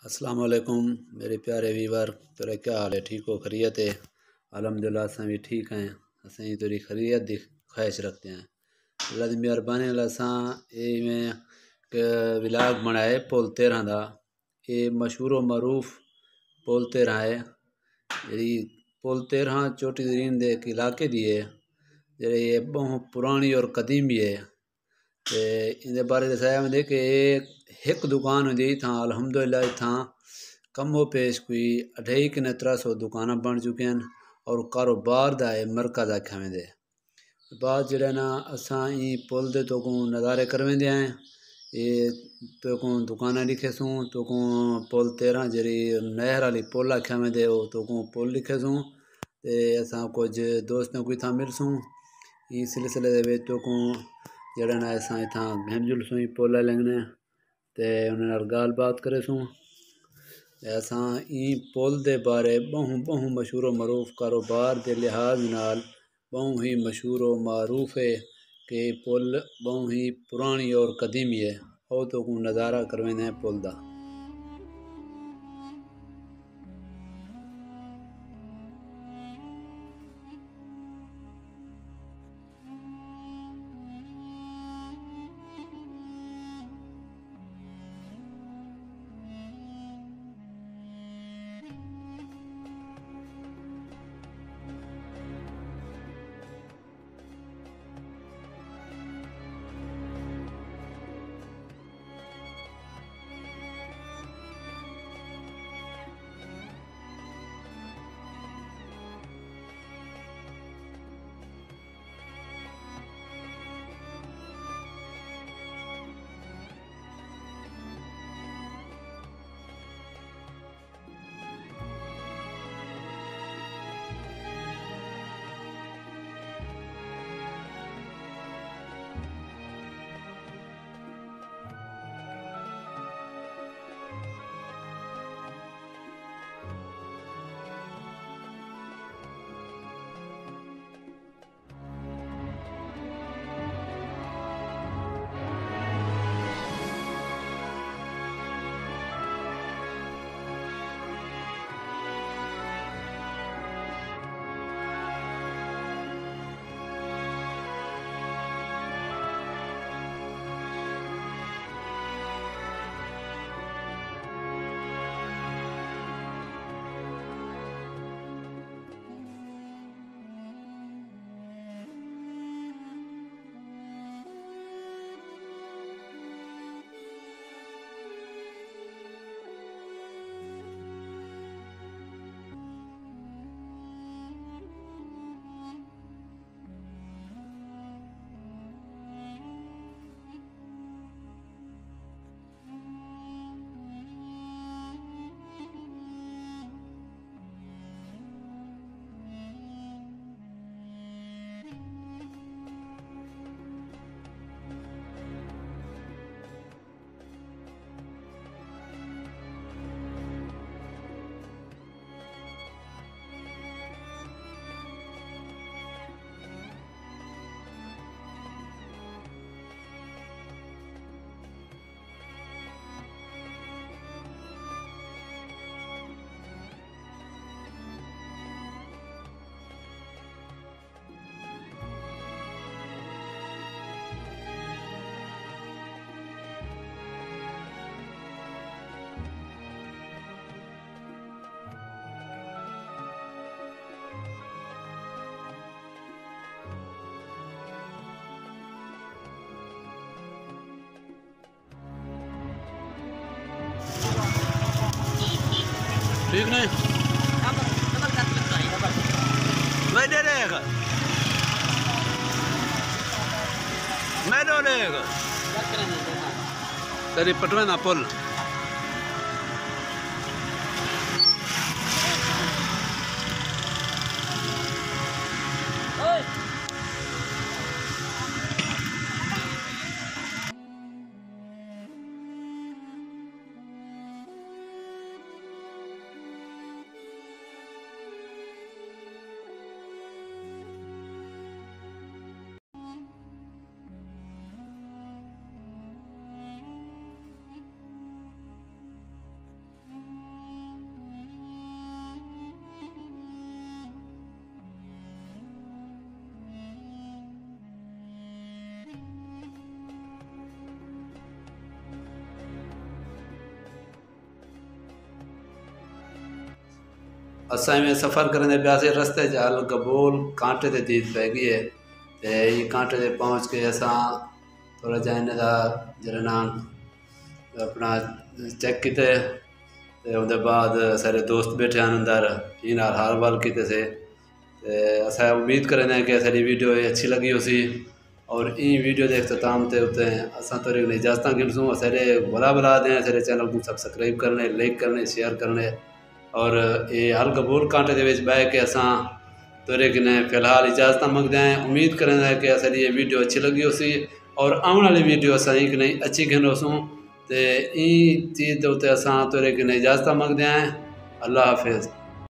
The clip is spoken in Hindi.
अस्सलाम वालेकुम मेरे प्यारे वीवर। तेरा क्या हाल है? ठीक हो? खैरियत है? अल्हम्दुलिल्लाह असां भी ठीक हैं। असां ही तेरी खैरियत दी ख्वाहिश रखते हैं। अल्लाह दी मेहरबानी असां ये में विलाग बनाए पुल 13 दा। ये मशहूर व मरूफ पुल 13 है। जी पुल 13 चोटी दरीन दे एक इलाके दी है जेह्ड़ी ये बहुत पुरानी और कदीमी है। ते इंदे बारे दसाया वेंदे कि एक दुकान हुंदी इत्थां अल्हम्दुलिल्लाह इत्थां कमो पेश कोई 2.5 कने 300 दुकानां बन चुके हैं और कारोबार दा मरकज़ आख्या वेंदे। बाद जेह्ड़ा ना असां ई पुल दे तो को नज़ारे कर वेंदे हैं। ये तो को दुकानां लिखे सूं तो को पुल 13 जेह्ड़ी नहर वाली पुल आख्या वेंदे ओ तो को पुल लिखे सूं ते असां कुछ दोस्तां को इत्थां मिलसूं। इस सिलसिले दे विच तो को जेह्ड़ा ना असां इत्थां घिन जुलसूं पुल लंघने ते उन्हां नाल गाल बात करेसूं। असां ई पुल दे बारे बहु मशहूर व मरूफ कारोबार के लिहाज नाल बहु ही मशहूर व मारूफ है कि पुल बहु ही पुरानी और कदीमी है। और तो को नज़ारा करवेंदे हैं पुल दा। ठीक नहीं मैं दे रहेगा मैं दो रहेगा तेरी पटवे ना पुल असा में सफ़र करने प्यासे रस्ते च अल गबोल कांटे ते दीद पै गई है। ते ये कांटे ते पहुँच के असा थोड़ा जाने का जरा नाम अपना चेक किते। ते उनके बाद सारे दोस्त बैठे हैं अंदर इन हाल वाल किते से। असा उम्मीद करें कि सारी वीडियो अच्छी लगी उसी और ई वीडियो देखते ताम ते उते असा तो इजाजत गिनसूँ सारे बुला बुला दें सारे चैनल को सब्सक्राइब करने लाइक करने शेयर करने और ये हल कबूल कांटे के बह के असा तोरे किने फिलहाल इजाजत मंगते हैं। उम्मीद करें कि असारी ये वीडियो अच्छी लगी उसी और आने वाली वीडियो असा ही नहीं अच्छी गिनोसूँ तो ई चीज़ के उत्ते असा तोरे किने इजाजत मंगते हैं। अल्लाह हाफिज़।